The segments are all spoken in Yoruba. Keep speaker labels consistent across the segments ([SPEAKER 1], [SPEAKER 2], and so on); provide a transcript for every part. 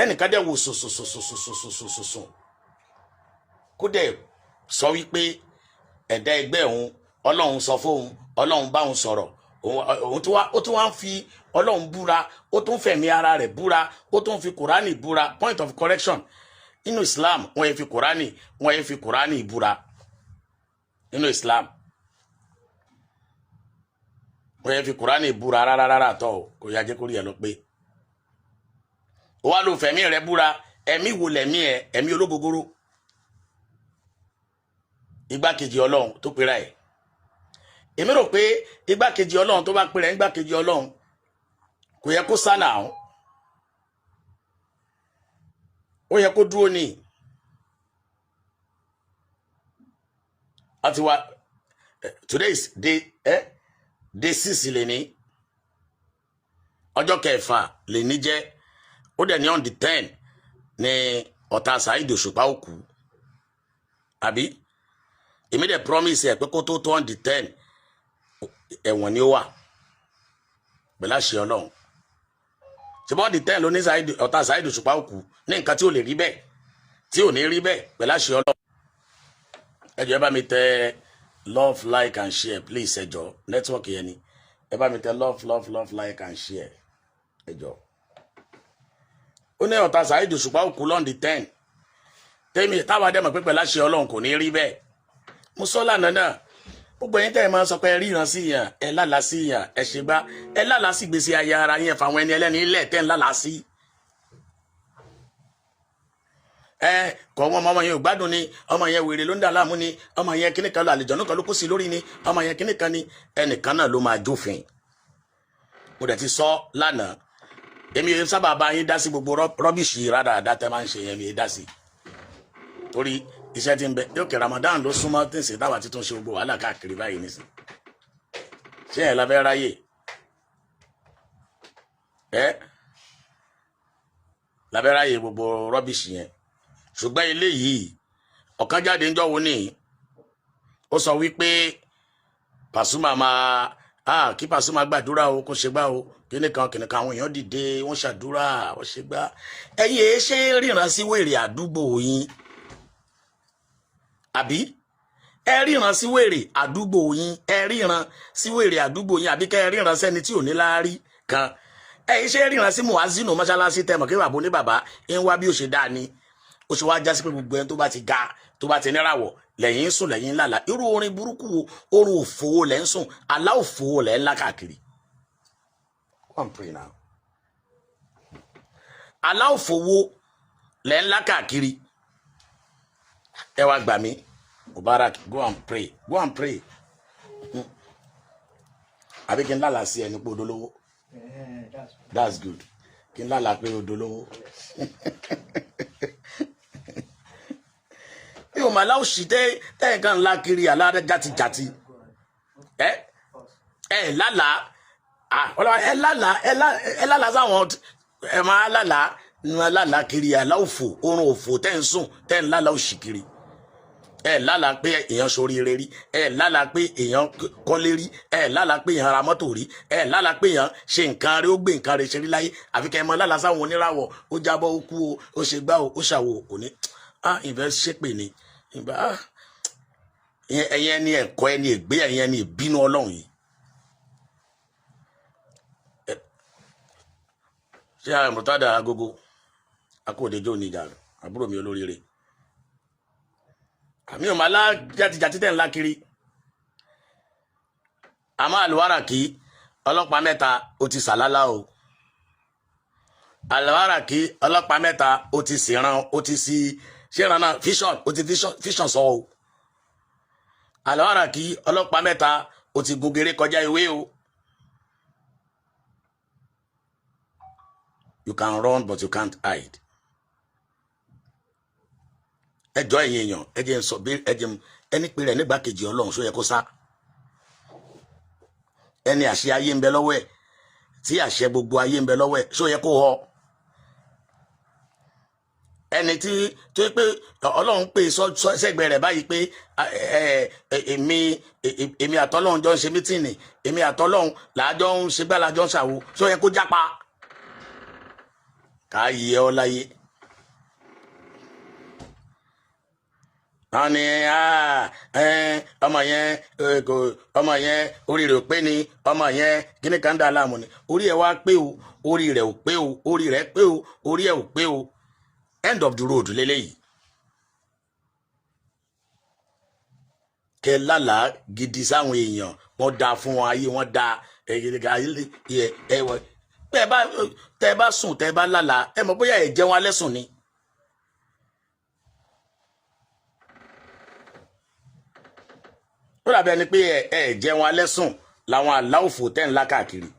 [SPEAKER 1] kẹ́nìkan dẹ̀ wò sùn kó dẹ̀ sọ wípé ẹ̀dá ẹgbẹ́ òun ọlọ́run sọ fóun ọlọ́run bá òun sọ̀rọ̀ òun ó tún wá ń fi ọlọ́run búra ó tún fẹ̀mí ara rẹ̀ búra ó tún fi kùránì búra. Point of correction, nínú Islam wọ́n yẹ fi kùránì búra nínú Islam wọ́n yẹ fi kùránì búra rárá tọ́ kò yá jẹ́ kó rí ẹ lọ pé ó wá ló fẹ̀mí rẹ̀ búra. ẹ̀mí wo lẹ̀mí ẹ? ẹ̀mí ológogoro, igbákejì ọlọ́run tó pera ẹ̀. èmi rò pé igbákejì ọlọ́run tó bá pera ẹ̀ igbákejì ọlọ́run kò yẹ kó sánà ọ̀hún, ó yẹ kó dúró ní. àti wá today is day 6 lè ní ọjọ́ kẹfà lè ní jẹ́, ó dẹ̀ ní on the 10 ní ọ̀tá Saheed Òṣùpá òkú àbí èmi dẹ̀ promise ẹ̀ pé kó tó on the 10 ẹ̀wọ̀n ni ó wà pẹ̀lú àṣẹ ọlọ́run. ṣùgbọ́n the 10 ló ní ọ̀tá Saheed Òṣùpá òkú ní nǹkan tí ò lè rí bẹ́ẹ̀ tí ò ní rí bẹ́ẹ̀ pẹ̀lú àṣẹ ọlọ́run. ẹ jọ̀ọ́ ẹ bá mi tẹ love, like and share please. ẹ jọ̀ọ́ network yẹn ni ẹ bá mi tẹ love, like and share ẹ jọ̀ọ́. ó ní ọ̀tá Saheed Òṣùpá òkú lọ́ndì 10 tẹ́mi táwa dẹ́mọ̀ pé pẹ̀lú àṣẹ ọlọ́run kò ní rí bẹ́ẹ̀. mo sọ lánàá náà gbogbo ẹ̀yin tẹ́ ẹ máa sọ pé ẹ ríran sí yàn, ẹ lálàá sí yàn, ẹ ṣe gbá, ẹ lálàá sí gbèsè ayé ara yẹn fáwọn ẹni ẹlẹ́ni ilẹ̀ tẹ́ ń lálàá sí. kọ̀ wọ́n ọmọ yẹn ò gbádùn ni, ọmọ yẹn wèrè ló ń dà láàmú ni, ọmọ yẹn kíní kan lọ àlejò kan ló kó sí lórí ni, ọmọ yẹn kíní kan ni. ẹnìkan náà ló máa jófin. mo dẹ̀ ti sọ lánàá èmi yẹn sábà bá yín dá sí gbogbo rọ́bìṣì rádaràdá tẹ́ máa ń ṣe yẹn mi dá sí torí iṣẹ́ tí ń bẹ yóò kẹ́ Ramadan ló súnmọ́ tí ń ṣe táwa títún ṣe gbogbo wàhálà káàkiri báyìí nísìn. ṣé ẹ̀ lábẹ́ ráyè lábẹ́ ráyè gbogbo rọ́bìṣì yẹn. ṣùgbọ́n eléyìí ọ̀kan jáde ń jọ́wọ́ ní ó sọ wípé Pasuma máa kí Pasuma gbàdúrà o kó ṣe gbá o kìnìkan àwọn èèyàn dìde wọ́n ṣàdúrà wọ́n ṣe gbá. ẹ̀yin èé ṣe ríran sí wèrè àdúgbò yín àbí ẹ ríran sí wèrè àdúgbò yín, ẹ ríran sí wèrè àdúgbò yín àbí kẹ́ ẹ ríran sẹ́ni tí ò ní láárí kan. ẹ̀yin ṣe ríran sí muazinu mọ́ṣáláṣí tẹmọ̀ kí bàbá oníbàbá ń wá bí ó ṣe dáa ni. ó ṣe wá já sí pé gbogbo ẹni tó bá ti ga tó bá ti níràwọ̀ lẹ́yìn ń sùn lẹ́yìn ńlá irú orin burúkú wo orun òfòwò lẹ́ ń sùn àlá òfòwò lẹ́ ń lá káàkiri. Come pray now. àlá òfòwò lẹ́ ń lá káàkiri. ẹ wá gbà mí Mubarak, go and pray, go and pray. àbí kí n lálàá sí ẹni pé odolówó. That's good. kí n lálàá pé odolówó. mi ò mà láòsì tẹ́ nǹkan ńlá kiri aláàrẹ játijàti. ẹ lálàá sáwọn ẹ máa lálàá kiri aláòfò orun òfò tẹ́ ń sùn tẹ́ ń lálàá òsì kiri. ẹ lálàá pé èèyàn ṣoríire rí, ẹ lálàá pé èèyàn kọ́lé rí, ẹ lálàá pé èèyàn ra mọ́tò rí, ẹ lálàá pé èèyàn ṣe nǹkan rí ó gbé nǹkan rí ṣe rí láyé. àfi kẹ́ ẹ mọ lálàá sáwọn oníràwọ̀ ó jábọ́ ó kú o ó ṣe gbá o ó ṣàwò kò ní. ìfẹ́ ṣépè ni ẹ̀yin ẹni ẹ̀kọ́ ẹni ègbé ẹ̀yin ẹni ìbínú ọlọ́run yìí. ṣé àmọ̀tádà agogo akóòdejò níjà àbúrò mi olóríire àmì ò máa lá jàtijàti tẹ̀ ńlá kiri. àmọ́ Alwaraki ọlọ́pàá mẹ́ta ó ti sàlálà o. Alwaraki ọlọ́pàá mẹ́ta ó ti sìran ó ti sí ṣéran náà vision ó ti vision sọ o. Alwaraki ọlọ́pàá mẹ́ta ó ti gògèrè kọjá ìwé o. You can run but you can't hide. ẹjọ́ ẹ̀yin èèyàn ẹjẹ́ ń sọ bí ẹni pé rẹ̀ nígbàkejì ọlọ́run ṣó yẹ kó sá. ẹni àṣẹ ayé ń bẹ lọ́wọ́ ẹ̀ tí àṣẹ gbogbo ayé ń bẹ lọ́wọ́ ẹ̀ ṣó yẹ kó họ. ẹni tí tó pé ọlọ́run pè sẹ́gbẹ̀ẹ́ rẹ̀ báyìí pé èmi àtọ́lọ́run jọ ń ṣe mítìnì èmi àtọ́lọ́run làájọ́ ń ṣe gbá làájọ́ ń ṣàwo ṣó yẹ kó jápa. ká yẹ ọ láyé. Wọ́n ní ọmọ yẹn orí rẹ̀ ò pé ni ọmọ yẹn kíní kan dá láàmú ni orí ẹ̀ wá pé o orí rẹ̀ ò pé o orí rẹ̀ pé o orí ẹ̀ ò pé o end of the road lélẹ́yìí. Kẹ lálàá gidi sáwọn èèyàn wọ́n dáa fún wọn ayé wọ́n dáa tẹ́ bá sùn tẹ́ bá lálàá ẹ mọ̀ bóyá ẹ jẹun alẹ́ sùn ni. Ó dàbí ẹni pé ẹ jẹun alẹ́ sùn làwọn aláwòfò tẹ́ ńlá káàkiri.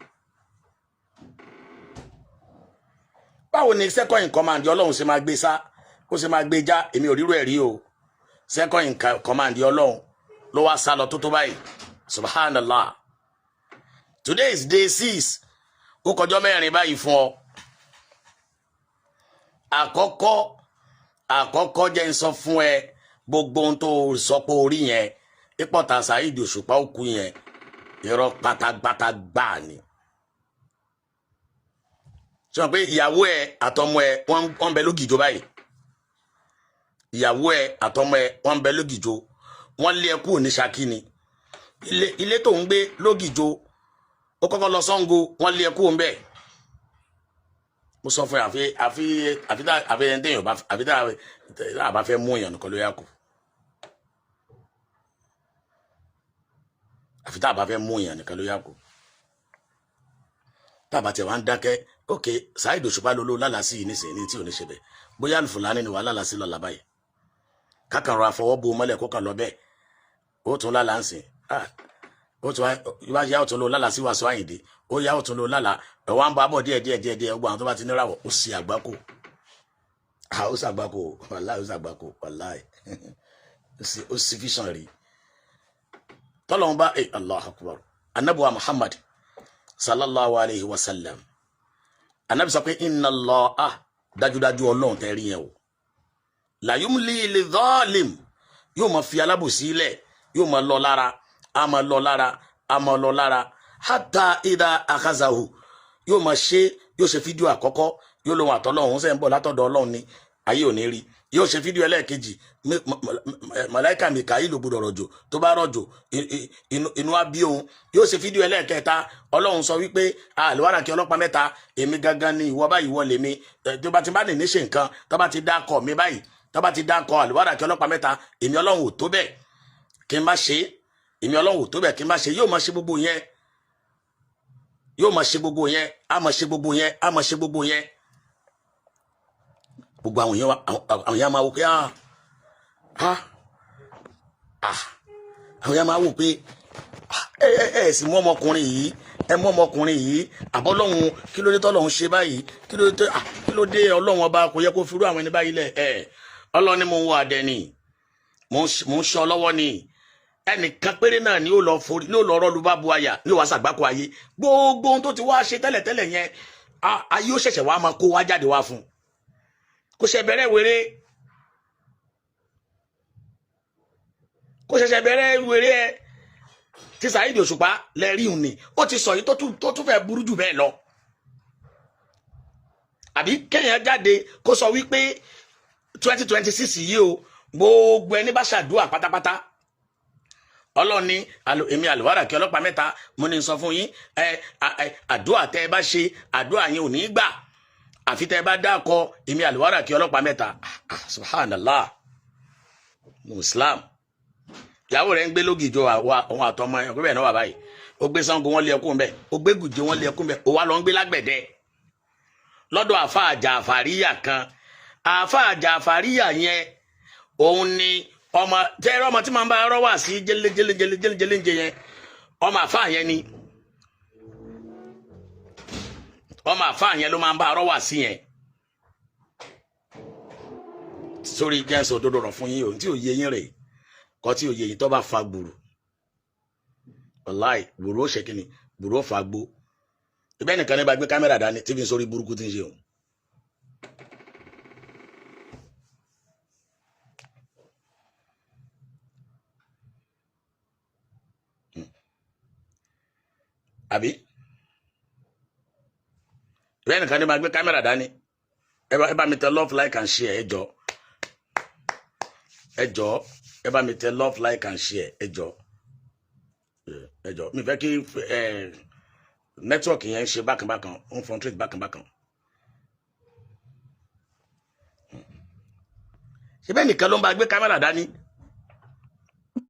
[SPEAKER 1] Báwo ni second in command Ọlọ́run ṣe máa gbé sá kó ṣe máa gbé já èmi ò rírò ẹ̀ rí o. Second in command Ọlọ́run ló wá sá lọ tó báyìí subhanallah. Today is day 6 ó kọjọ́ 4 báyìí fún ọ. Àkọ́kọ́ jẹ́ ń sọ fún ẹ gbogbo ohun tó sọ pé orí yẹn ìpọ̀tà Saheed Òṣùpá òkú yẹn irọ́ pátápátá gbà ni. Sọ pé ìyàwó ẹ àtọmọ ẹ wọ́n bẹ lógìjó báyìí. Ìyàwó ẹ àtọmọ ẹ wọ́n bẹ lógìjó. Wọ́n lé ẹ kúrò ní Ṣakí ni. Ilé tó ń gbé lógìjó ó kọ́kọ́ lọ Ṣàngó wọ́n lé ẹ kúrò ń bẹ̀. Mo sọ fún ẹ àfi ẹni téèyàn bá fẹ́ mú èèyàn nìkan ló yà kù. Àfi tá a bá fẹ́ mú èèyàn nìkan ló yà kù. Tá a bá tẹ̀ wá ń dákẹ́ ok Saheed Òṣùpá ló lálàsí yìí nísìnyí tí ò ní ṣe bẹ́ẹ̀ bóyá Al-Fulani ni wàá lálàsí lọ́la báyìí kákan rọ àfọwọ́ bo mọ́lẹ̀ kó kàn lọ bẹ́ẹ̀ ó tún lálà ń sìn ó tún wá yá ọ̀tún ló lálàsí Wasiu Ayinde ó yá ọ̀tún ló lálà ẹ̀wọ̀n ń bá bọ̀ díẹ̀ gbogbo àwọn tó bá ti níràwọ̀ ó sì àgbákò ó sàgbákò wàláì ó sàgbákò wàláì ó sì fíṣàn rí tọ́lọ́run bá Allahu Akbar anabuwa Muhammad sallallahu alayhi wa sallam anabi sọ pé inna Allah dájúdájú Ọlọ́run tẹ́ rí yẹn o la yumli lidhalim yóò máa fi alábòsí ilẹ̀ yóò máa lọ lára a máa lọ lára a máa lọ lára hatta idha akhazahu yóò máa yóò ṣe fídíò àkọ́kọ́ yóò lóhun àtọ́lọ́hun ṣe ń bọ̀ látọ̀dọ̀ Ọlọ́run ni ayé ò ní rí yóò ṣe fídíò ẹlẹ́ẹ̀kejì màláíkà Míkáílì gbọ́dọ̀ rọ̀jò tó bá rọ̀jò inú á bí òun yóò ṣe fídíò ẹlẹ́ẹ̀kẹta Ọlọ́run sọ wípé àlùwárà kí ọlọ́pàá mẹ́ta èmi gangan ni ìwọ báyìí wọlé mi tó bá ti bá ní ṣe nǹkan tó bá ti dákọ̀ mi báyìí tó bá ti dákọ̀ àlùwárà kí ọlọ́pàá mẹ́ta èmi Ọlọ́run ò tó bẹ́ẹ̀ kí n má ṣe èmi Ọlọ́run ò tó bẹ́ẹ̀ kí n má ṣe yóò máa ṣe gbogbo yẹn yóò máa ṣe gbogbo yẹn á máa ṣe gbogbo yẹn á máa ṣe gbogbo yẹn gbogbo àwọn èèyàn máa wò pé àwọn èèyàn máa wò pé ẹ sì mú ọmọkùnrin yìí ẹ mú ọmọkùnrin yìí àbọ́lọ́hun kí ló dé tọ́lọ́hun ṣe báyìí kí ló dé Ọlọ́hun ọba kò yẹ kó firú àwọn ẹni báyìí lẹ̀ Ọlọ́hun ni mo ń wọ adẹ ni mo ń ṣọ́ lọ́wọ́ ni ẹnìkan péré náà ni ó lọ rọ́ọ̀lù bá bu àyà ní wàá ṣàgbákò ayé gbogbo ohun tó ti wá ṣe tẹ́lẹ̀tẹ́lẹ̀ yẹn ayé ó ṣẹ̀ṣẹ̀ wá máa kó wá jáde wá fún kò ṣe bẹ̀rẹ̀ wéré ẹ tí Saheed Òṣùpá lẹ́rí òun ni ó ti sọ yìí tó tún fẹ́ burú jù bẹ́ẹ̀ lọ àbí kéèyàn jáde kó sọ wípé 2026 yìí o gbogbo ẹni bá ṣàdúrà pátápátá Ọlọ́run ní èmi àlùwárà kí ọlọ́pàá mẹ́ta mo ní sọ fún yín àdúrà tẹ́ ẹ bá ṣe àdúrà yẹn ò ní gbà àfi tẹ́ ẹ bá dákọ èmi àlùwárà kí ọlọ́pàá mẹ́ta subhanallah muslim ìyàwó rẹ̀ ń gbé lógìjọ àwọn àtọmọ ẹ̀ ọ̀gbẹ́ náà wà báyìí ó gbé Ṣàngó wọn lé ẹkún bẹ́ẹ̀ ó gbé Gùjẹ́ wọn lé ẹkún bẹ́ẹ̀ ó wá lọ ń gbé lágbẹ̀dẹ lọ́dọ̀ àfa Jàfàríyà kan àfa Jàfàríyà yẹn òun ni ọmọ tẹ́rọ ọmọ tí máa ń bá ọrọ̀ wà sí jẹ́lẹ́jẹ́lẹ́jẹ́ yẹn ọmọ àfa yẹn ni ọmọ àfa yẹn ló máa ń bá ọrọ̀ wà sí yẹn sórí jẹ́sọ̀ òdodo rọ̀ fún yín o tí ò yé yín rèé kọ́ tí òye yìí tó bá fa gbùrù wàláì gbùrù ó ṣe kíni gbùrù ó fa gbó ibẹ̀ nìkan ní bá gbé kámẹ́rà dání tí fi ń sórí burúkú tí ń ṣe òun. àbí ibẹ̀ nìkan ní bá gbé kámẹ́rà dání ẹ bá mi tẹ love like and share ẹ jọ̀ọ́ ẹ bá mi tẹ love like and share ẹ jọ̀ọ́ mi fẹ́ kí network yẹn ṣe bákan ó ń fluctuate bákan ṣe bẹ́ẹ̀ nìkan ló ń bá gbé kámẹ́rà dání